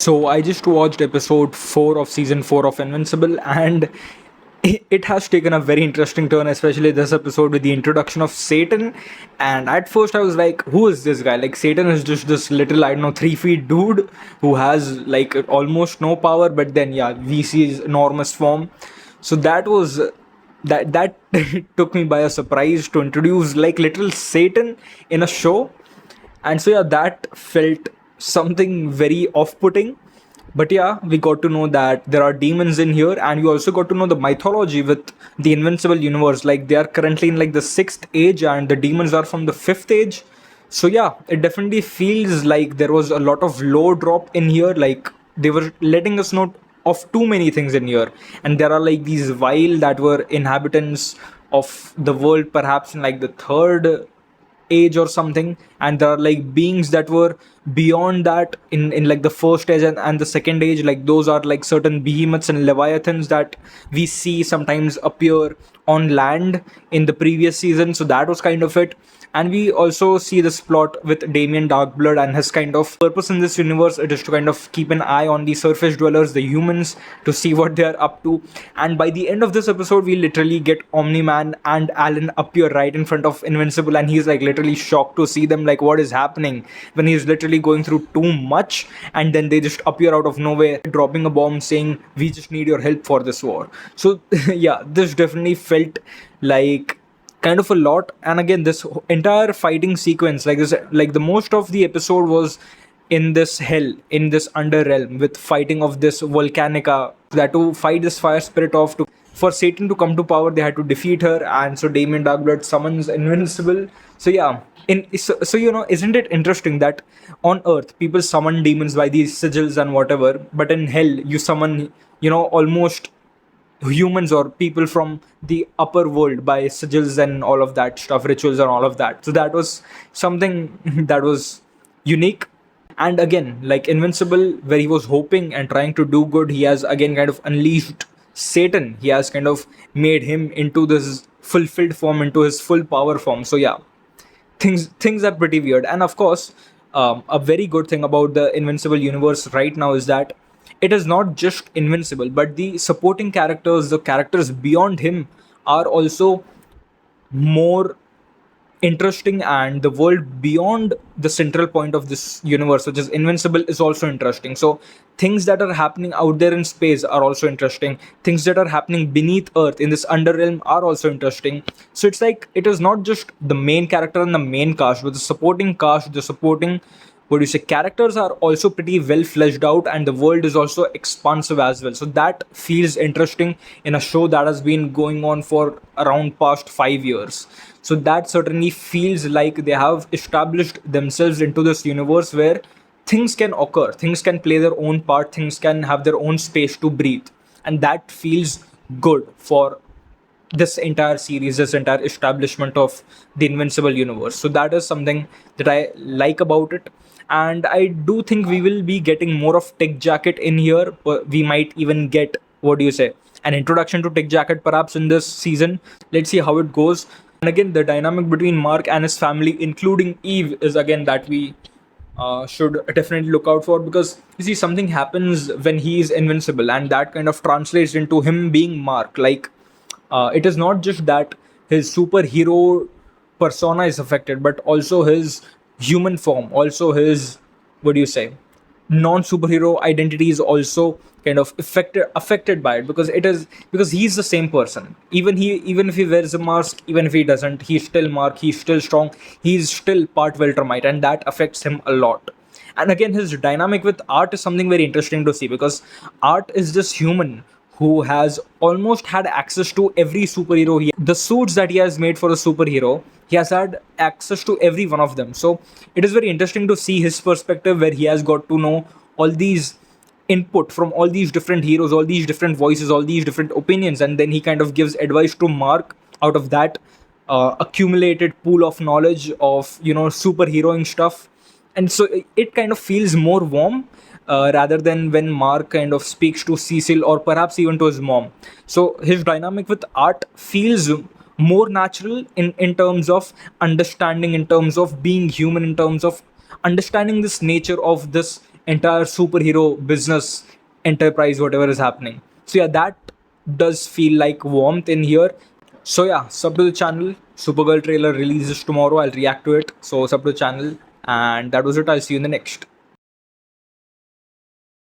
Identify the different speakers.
Speaker 1: So I just watched episode 4 of season 4 of Invincible, and it has taken a very interesting turn, especially this episode with the introduction of Satan. And at first I was like, who is this guy? Like, Satan is just this little, I don't know, 3 feet dude who has like almost no power, but then yeah, we see his enormous form. So that took me by a surprise to introduce like little Satan in a show. And so yeah, that felt something very off-putting. But yeah, we got to know that there are demons in here, and we also got to know the mythology with the Invincible universe. Like, they are currently in like the sixth age, and the demons are from the fifth age. So yeah, it definitely feels like there was a lot of low drop in here. Like, they were letting us know of too many things in here, and there are like these vile that were inhabitants of the world, perhaps in like the third age or something, and there are like beings that were beyond that in like the first age and the second age. Like, those are like certain behemoths and leviathans that we see sometimes appear on land in the previous season. So that was kind of it. And we also see this plot with Damien Darkblood, and his kind of purpose in this universe, it is to kind of keep an eye on the surface dwellers, the humans, to see what they are up to. And by the end of this episode, we literally get Omni-Man and Alan appear right in front of Invincible, and he's like literally shocked to see them, like, what is happening, when he's literally going through too much. And then they just appear out of nowhere, dropping a bomb saying, we just need your help for this war. So yeah, this definitely felt like kind of a lot. And again, this entire fighting sequence, like this, like the most of the episode was in this hell, in this underrealm, with fighting of this volcanica, that to fight this fire spirit off, to for Satan to come to power, they had to defeat her. And so Damien Darkblood summons Invincible. So yeah, so you know, isn't it interesting that on Earth people summon demons by these sigils and whatever, but in hell you summon, you know, almost humans or people from the upper world by sigils and all of that stuff, rituals and all of that. So that was something that was unique. And again, like Invincible, where he was hoping and trying to do good, he has again kind of unleashed Satan. He has kind of made him into this fulfilled form, into his full power form. So yeah, things are pretty weird. And of course, a very good thing about the Invincible universe right now is that it is not just Invincible, but the supporting characters, the characters beyond him, are also more interesting, and the world beyond the central point of this universe, which is Invincible, is also interesting. So things that are happening out there in space are also interesting. Things that are happening beneath Earth in this underrealm are also interesting. So it's like, it is not just the main character and the main cast, but the supporting cast, the supporting, what do you say, characters are also pretty well fleshed out, and the world is also expansive as well. So that feels interesting in a show that has been going on for around past 5 years. So that certainly feels like they have established themselves into this universe where things can occur, things can play their own part, things can have their own space to breathe. And that feels good for this entire series, this entire establishment of the Invincible universe. So that is something that I like about it. And I do think we will be getting more of Tech Jacket in here. We might even get, what do you say, an introduction to Tech Jacket perhaps in this season. Let's see how it goes. And again, the dynamic between Mark and his family, including Eve, is again that we should definitely look out for, because you see, something happens when he is invincible, and that kind of translates into him being Mark. Like, it is not just that his superhero persona is affected, but also his human form, also his, what do you say, non superhero identity is also kind of affected by it, because it is, because he's the same person. Even if he wears a mask, even if he doesn't, he's still Mark, he's still strong, he's still part Weltermite, and that affects him a lot. And again, his dynamic with Art is something very interesting to see, because Art is this human who has almost had access to every superhero. The suits that he has made for a superhero, he has had access to every one of them. So it is very interesting to see his perspective, where he has got to know all these input from all these different heroes, all these different voices, all these different opinions, and then he kind of gives advice to Mark out of that accumulated pool of knowledge of, you know, superheroing stuff. And so it kind of feels more warm, rather than when Mark kind of speaks to Cecil or perhaps even to his mom. So his dynamic with Art feels more natural in terms of understanding, in terms of being human, in terms of understanding this nature of this entire superhero business enterprise, whatever is happening. So yeah, that does feel like warmth in here. So yeah, sub to the channel. Supergirl trailer releases tomorrow. I'll react to it. So sub to the channel. And that was it. I'll see you in the next.